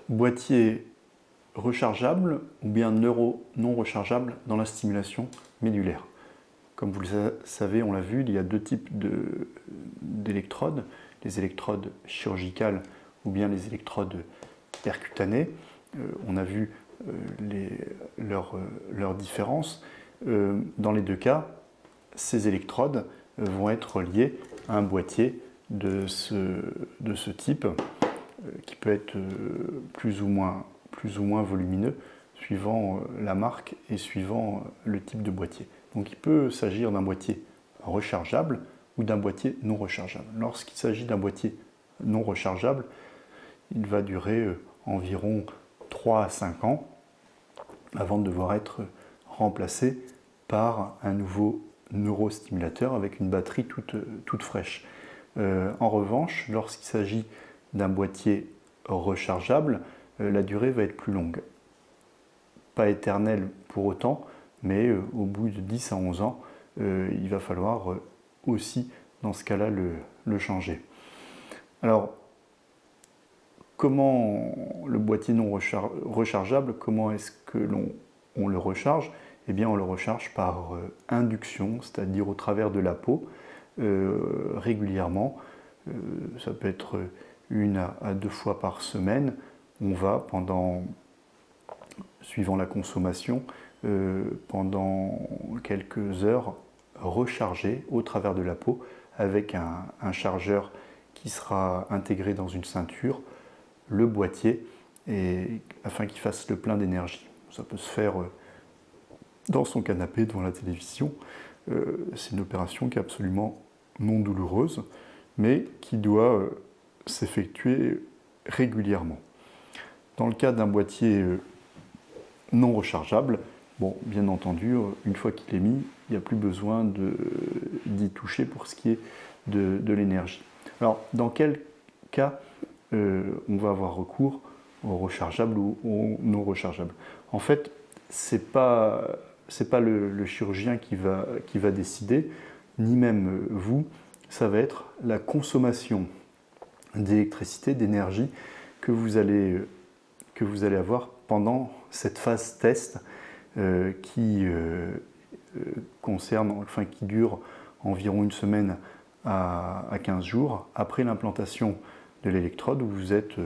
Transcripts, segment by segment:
boîtier rechargeable ou bien non rechargeable dans la stimulation médulaire. Comme vous le savez, on l'a vu, il y a deux types d'électrodes, les électrodes chirurgicales ou bien les électrodes percutanées. On a vu leurs différences. Dans les deux cas, ces électrodes vont être reliées à un boîtier de ce type qui peut être plus ou moins volumineux suivant la marque et suivant le type de boîtier. Donc il peut s'agir d'un boîtier rechargeable ou d'un boîtier non rechargeable. Lorsqu'il s'agit d'un boîtier non rechargeable, il va durer environ 3 à 5 ans avant de devoir être remplacé par un nouveau neurostimulateur avec une batterie toute fraîche. En revanche, lorsqu'il s'agit d'un boîtier rechargeable, la durée va être plus longue. Pas éternelle pour autant, mais au bout de 10 à 11 ans, il va falloir aussi, dans ce cas-là, le changer. Alors, comment le boîtier non rechargeable, comment est-ce que l'on le recharge? Eh bien, on le recharge par induction, c'est-à-dire au travers de la peau, régulièrement. Ça peut être 1 à 2 fois par semaine. On va, suivant la consommation, pendant quelques heures, recharger au travers de la peau avec un chargeur qui sera intégré dans une ceinture, le boîtier, afin qu'il fasse le plein d'énergie. Ça peut se faire dans son canapé devant la télévision. C'est une opération qui est absolument non douloureuse, mais qui doit s'effectuer régulièrement. Dans le cas d'un boîtier non rechargeable, bon, bien entendu, une fois qu'il est mis, il n'y a plus besoin d'y toucher pour ce qui est de l'énergie. Alors, dans quel cas on va avoir recours au rechargeable ou au non rechargeable? En fait, c'est pas le chirurgien qui va décider, ni même vous, ça va être la consommation d'électricité, d'énergie que vous allez avoir pendant cette phase test qui dure environ 1 semaine à 15 jours après l'implantation de l'électrode, où vous êtes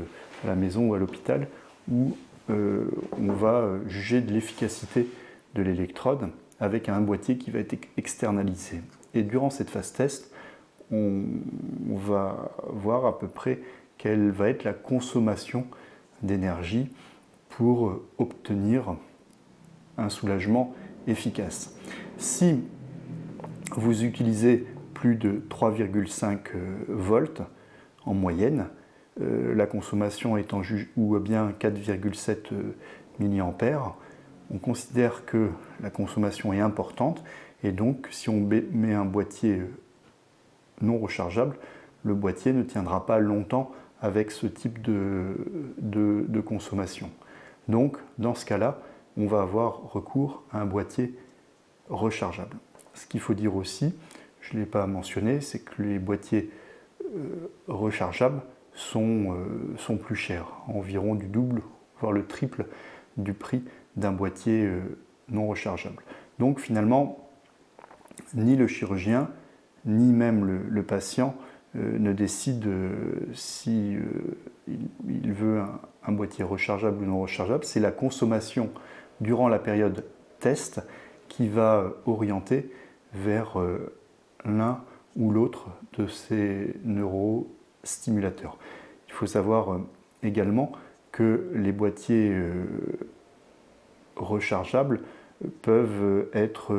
à la maison ou à l'hôpital, où on va juger de l'efficacité de l'électrode avec un boîtier qui va être externalisé. Et durant cette phase test, on va voir à peu près quelle va être la consommation d'énergie pour obtenir un soulagement efficace. Si vous utilisez plus de 3,5 volts en moyenne, la consommation étant ou bien 4,7 mA, on considère que la consommation est importante, et donc si on met un boîtier non rechargeable, le boîtier ne tiendra pas longtemps avec ce type de consommation. Donc, dans ce cas-là, on va avoir recours à un boîtier rechargeable. Ce qu'il faut dire aussi, je ne l'ai pas mentionné, c'est que les boîtiers rechargeables sont plus chers, environ du double, voire le triple du prix d'un boîtier non rechargeable. Donc finalement, ni le chirurgien, ni même le patient ne décide si il veut un boîtier rechargeable ou non rechargeable. C'est la consommation durant la période test qui va orienter vers l'un ou l'autre de ces neurostimulateurs. Il faut savoir également que les boîtiers rechargeables peuvent être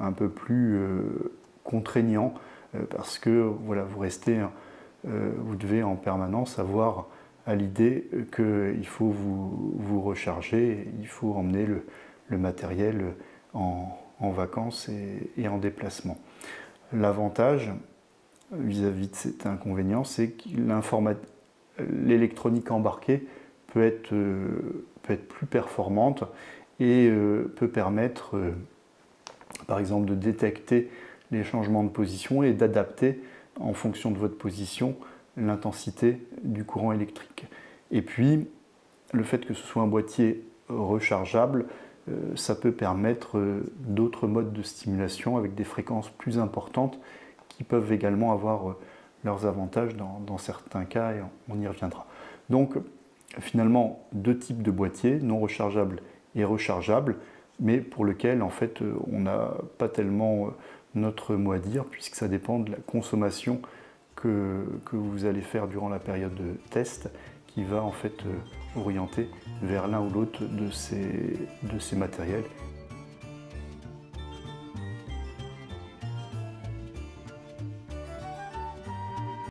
un peu plus contraignants parce que voilà, vous devez en permanence avoir à l'idée qu'il faut vous recharger, il faut emmener le matériel en vacances et en déplacement. L'avantage vis-à-vis de cet inconvénient, c'est que l'électronique embarquée peut être plus performante et peut permettre, par exemple, de détecter les changements de position et d'adapter, en fonction de votre position, l'intensité du courant électrique. Et puis, le fait que ce soit un boîtier rechargeable, ça peut permettre d'autres modes de stimulation avec des fréquences plus importantes qui peuvent également avoir leurs avantages dans certains cas, et on y reviendra. Donc finalement, deux types de boîtiers, non rechargeables et rechargeables, mais pour lequel en fait on n'a pas tellement notre mot à dire, puisque ça dépend de la consommation que vous allez faire durant la période de test, qui va en fait orienter vers l'un ou l'autre de ces matériels